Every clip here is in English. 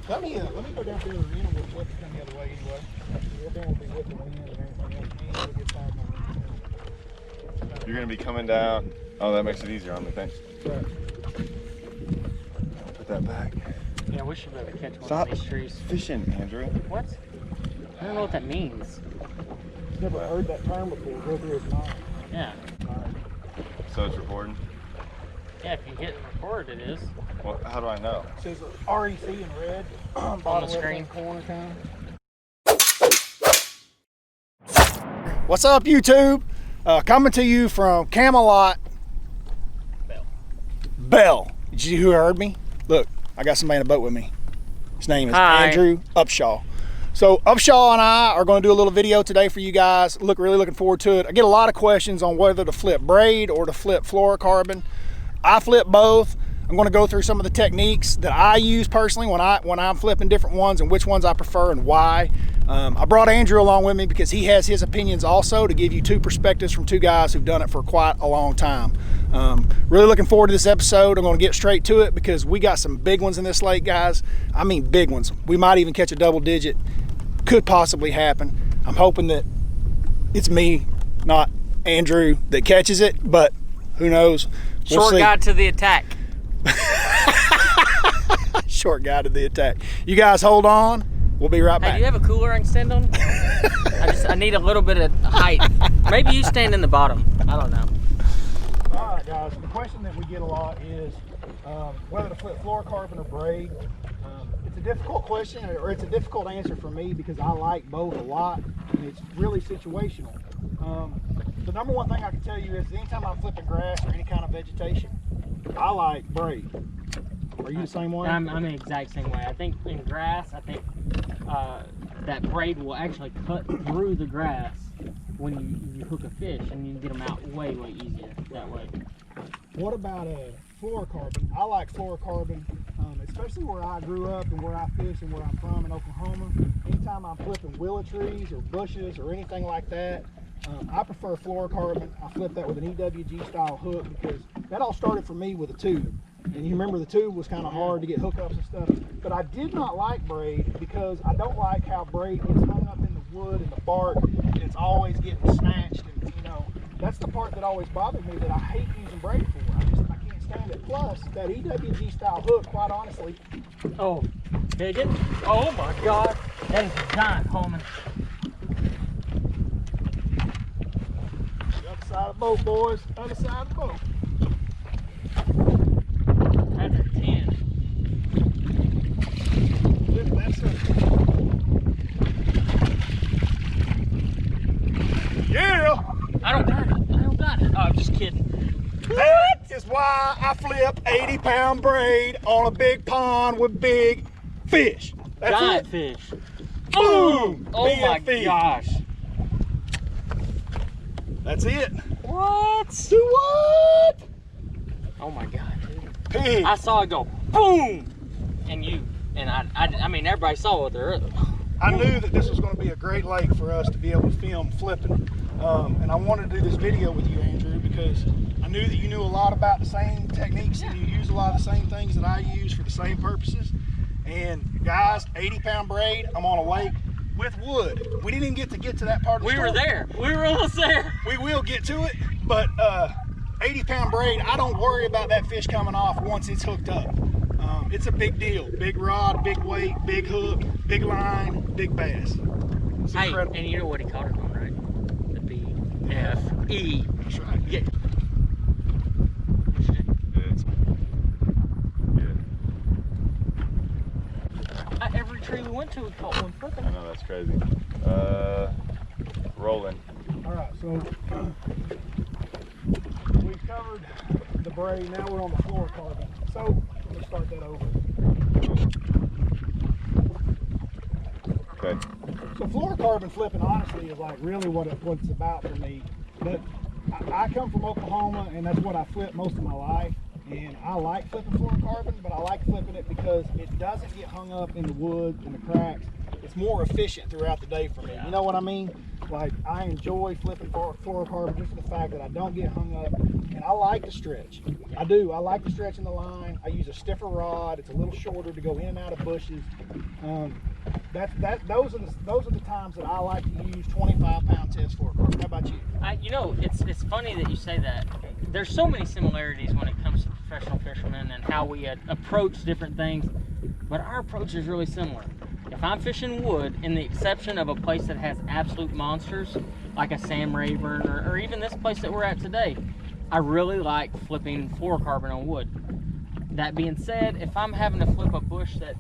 Let me go down to the other end. We'll flip it come the other way anyway. Everything will be with the wind and everything else. And we'll get tired on it. You're gonna be coming down. Oh, that makes it easier on me. Thanks. Right. Put that back. Yeah, we should be able to catch one Stop of these trees. fishing, Andrew. What? I don't know what that means. Never heard that term before. Go through his mind. Yeah. So it's recording. Yeah, if you hit record, it is. Well, how do I know? It says REC in red. On the screen. Corner kind of. What's up, YouTube? Coming to you from Camelot. Bell. Did you heard me? Look, I got somebody in a boat with me. His name is Hi. Andrew Upshaw. So Upshaw and I are going to do a little video today for you guys. Really looking forward to it. I get a lot of questions on whether to flip braid or to flip fluorocarbon. I flip both. I'm going to go through some of the techniques that I use personally when I'm flipping different ones and which ones I prefer and why. I brought Andrew along with me because he has his opinions also, to give you two perspectives from two guys who've done it for quite a long time. Really looking forward to this episode. I'm going to get straight to it because we got some big ones in this lake, guys. I mean big ones. We might even catch a double digit. Could possibly happen. I'm hoping that it's me, not Andrew, that catches it, but who knows? We'll Short see. guide to the attack. Short guide to the attack. You guys hold on. We'll be right Hey, back. do you have a cooler I can stand on? I need a little bit of height. Maybe you stand in the bottom. I don't know. All right, guys. The question that we get a lot is whether to flip fluorocarbon or braid. It's a difficult question, or it's a difficult answer for me because I like both a lot, and it's really situational. The number one thing I can tell you is anytime I'm flipping grass or any kind of vegetation, I like braid. Are you the same way? I'm the exact same way. I think in grass, that braid will actually cut through the grass when you hook a fish, and you can get them out way easier that way. What about fluorocarbon? I like fluorocarbon, especially where I grew up and where I fish and where I'm from in Oklahoma. Anytime I'm flipping willow trees or bushes or anything like that, I prefer fluorocarbon. I flip that with an EWG style hook because that all started for me with a tube. And you remember the tube was kind of hard to get hookups and stuff. But I did not like braid because I don't like how braid gets hung up in the wood and the bark, and it's always getting snatched. And you know, that's the part that always bothered me that I hate using braid for. I can't stand it. Plus, that EWG style hook, quite honestly. Oh, dig it? Oh my God, that is a giant, Hallman. The other side of the boat, boys. Other side of the boat. That's a 10. That's yeah! I don't got it. Oh, I'm just kidding. That is why I flip 80-pound braid on a big pond with big fish. That's Giant it. fish. Boom! Oh my BFE. gosh. That's it. What? Do what? Oh my God. Pig. I saw it go boom, and I mean everybody saw it there. I knew that this was going to be a great lake for us to be able to film flipping, and I wanted to do this video with you, Andrew, because I knew that you knew a lot about the same techniques and you use a lot of the same things that I use for the same purposes. And guys, 80-pound braid, I'm on a lake with wood. We didn't even get to that part of the We story. were there. We were almost there. We will get to it, but 80-pound braid, I don't worry about that fish coming off once it's hooked up. It's a big deal. Big rod, big weight, big hook, big line, big bass. It's Hey, incredible. and you know what he caught it on, right? The BFE. That's right. Yeah. Every tree we went to, we caught one flipping. I know, that's crazy. Rolling. All right, so we've covered the braid. Now we're on the fluorocarbon. So let's start that over. Okay. So fluorocarbon flipping, honestly, is like really what it's about for me. But I come from Oklahoma, and that's what I flip most of my life. And I like flipping fluorocarbon, but I like flipping it because it doesn't get hung up in the wood and the cracks. it's more efficient throughout the day for me. You know what I mean? Like, I enjoy flipping fluorocarbon just for the fact that I don't get hung up, and I like to stretch. I do. I like to stretch in the line. I use a stiffer rod. It's a little shorter to go in and out of bushes. Those are the times that I like to use 25-pound test fluorocarbon. How about you? You know, it's funny that you say that. There's so many similarities when it comes to professional fishermen and how we approach different things, but our approach is really similar. If I'm fishing wood, in the exception of a place that has absolute monsters, like a Sam Rayburn or even this place that we're at today, I really like flipping fluorocarbon on wood. That being said, if I'm having to flip a bush that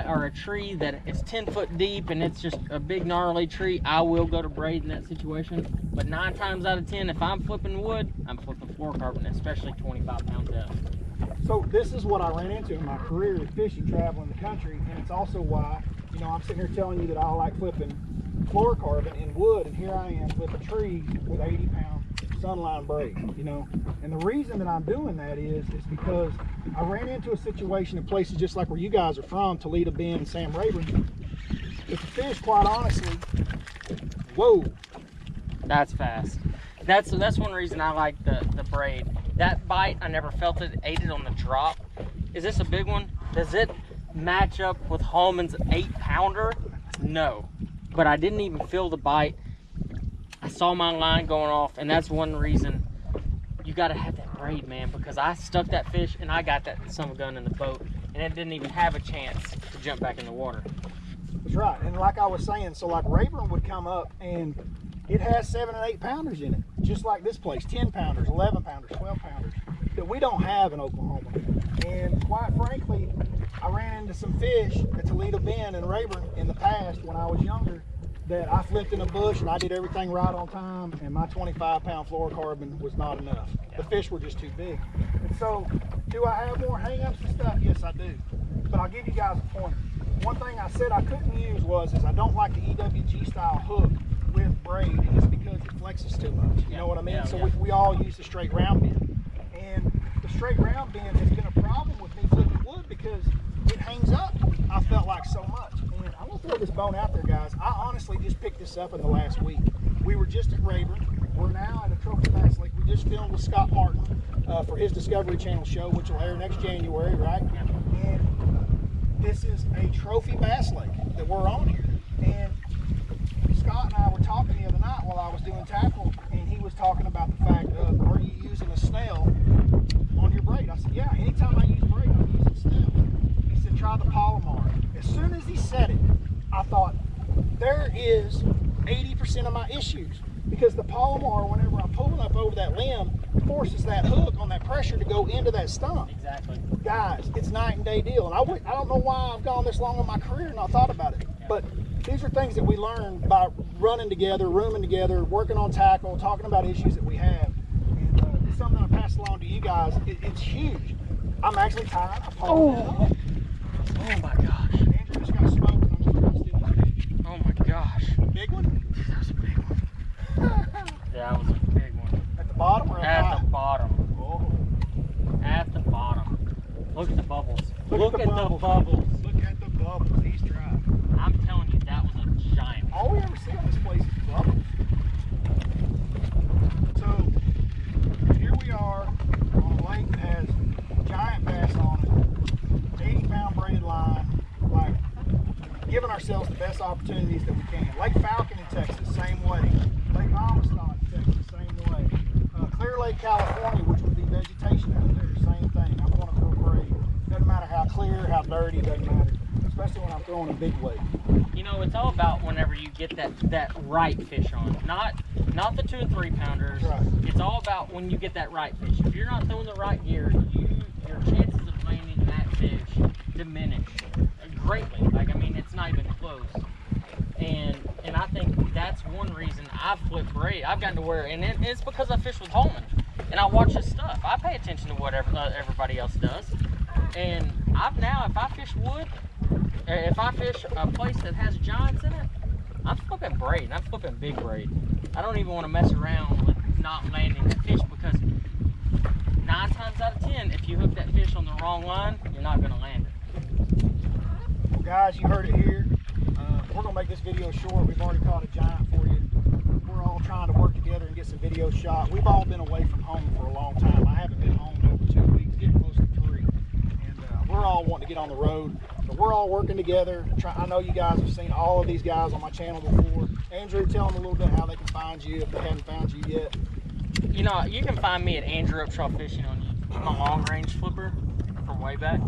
or a tree that is 10 foot deep and it's just a big gnarly tree, I will go to braid in that situation. But 9 times out of 10, if I'm flipping wood, I'm flipping fluorocarbon, especially 25-pound depth. So this is what I ran into in my career with fishing, traveling the country, and it's also why, you know, I'm sitting here telling you that I like flipping fluorocarbon in wood, and here I am flipping trees with 80-pound Sunline braid, you know. And the reason that I'm doing that is because I ran into a situation in places just like where you guys are from, Toledo Bend and Sam Rayburn, that the fish, quite honestly, whoa. That's fast. That's one reason I like the braid. That bite, I never felt it, ate it on the drop. Is this a big one? Does it match up with Hallman's 8-pounder? No, but I didn't even feel the bite. I saw my line going off, and that's one reason you got to have that braid, man, because I stuck that fish and I got that son of a gun in the boat, and it didn't even have a chance to jump back in the water. That's right. And like I was saying, so like Rayburn would come up and it has 7 and 8 pounders in it, just like this place, 10 pounders, 11 pounders, 12 pounders, that we don't have in Oklahoma. And quite frankly, I ran into some fish at Toledo Bend and Rayburn in the past when I was younger that I flipped in a bush and I did everything right on time, and my 25-pound fluorocarbon was not enough. The fish were just too big. And so, do I have more hang-ups and stuff? Yes, I do. But I'll give you guys a pointer. One thing I said I couldn't use is I don't like the EWG style hook with braid, and it's because it flexes too much. You know what I mean? So we all use the straight round bend. And the straight round bend has been a problem with me flipping wood because it hangs up, I felt like, so much. And I'm gonna throw this bone out there, guys. I honestly just picked this up in the last week. We were just at Rayburn. We're now at a trophy bass lake. We just filmed with Scott Martin for his Discovery Channel show, which will air next January, right? And this is a trophy bass lake that we're on here. And Scott and I were talking the other night while I was doing tackle, and he was talking about the fact of, are you using a snail on your braid? I said, yeah, anytime I use braid, I'm using snail. He said, try the Palomar. As soon as he said it, I thought, there is 80% of my issues, because the Palomar, whenever I'm pulling up over that limb, forces that hook on that pressure to go into that stump. Exactly. Guys, it's night and day deal. And I don't know why I've gone this long in my career and not thought about it. But these are things that we learn by running together, rooming together, working on tackle, talking about issues that we have. And it's something I pass along to you guys. It's huge. I'm actually tired. Oh my gosh. Andrew just got smoked and I'm just trying to steal my fish. Oh my gosh. Big one? That was a big one. Yeah, that was a big one. At the bottom or At the bottom. Oh. At the bottom. Look at the bubbles. Look at the bubbles. Look at the bubbles. He's dry. I'm telling you, that was a giant. All we ever see on this place is bubbles. So here we are on a lake that has giant bass on it, 80-pound braided line, like giving ourselves the best opportunities that we can. Lake Falcon in Texas, same way. Lake Amistad in Texas, same way. Clear Lake, California, which would be vegetation out there, same thing. I'm going to throw braid. Doesn't matter how clear, how dirty, doesn't matter. Especially when I'm throwing a big weight. You know, it's all about whenever you get that right fish on. Not the 2 and 3 pounders. Right. It's all about when you get that right fish. If you're not throwing the right gear, your chances of landing that fish diminish greatly. Like, I mean, it's not even close. And I think that's one reason I've flipped braid. I've gotten to where, and it's because I fish with Hallman and I watch his stuff. I pay attention to what everybody else does. And if I fish wood, if I fish a place that has giants in it, I'm flipping braid. I'm flipping big braid. I don't even want to mess around with not landing that fish, because 9 times out of 10, if you hook that fish on the wrong line, you're not going to land it. Well, guys, you heard it here. we're gonna make this video short. We've already caught a giant for you. We're all trying to work together and get some videos shot. We've all been away from home for a long time. I haven't been home in over 2 weeks, getting close to 3. And we're all wanting to get on the road. But we're all working together. I know you guys have seen all of these guys on my channel before. Andrew, tell them a little bit how they can find you if they haven't found you yet. You know, you can find me at Andrew Upshaw Fishing on YouTube. I'm a long range flipper from way back.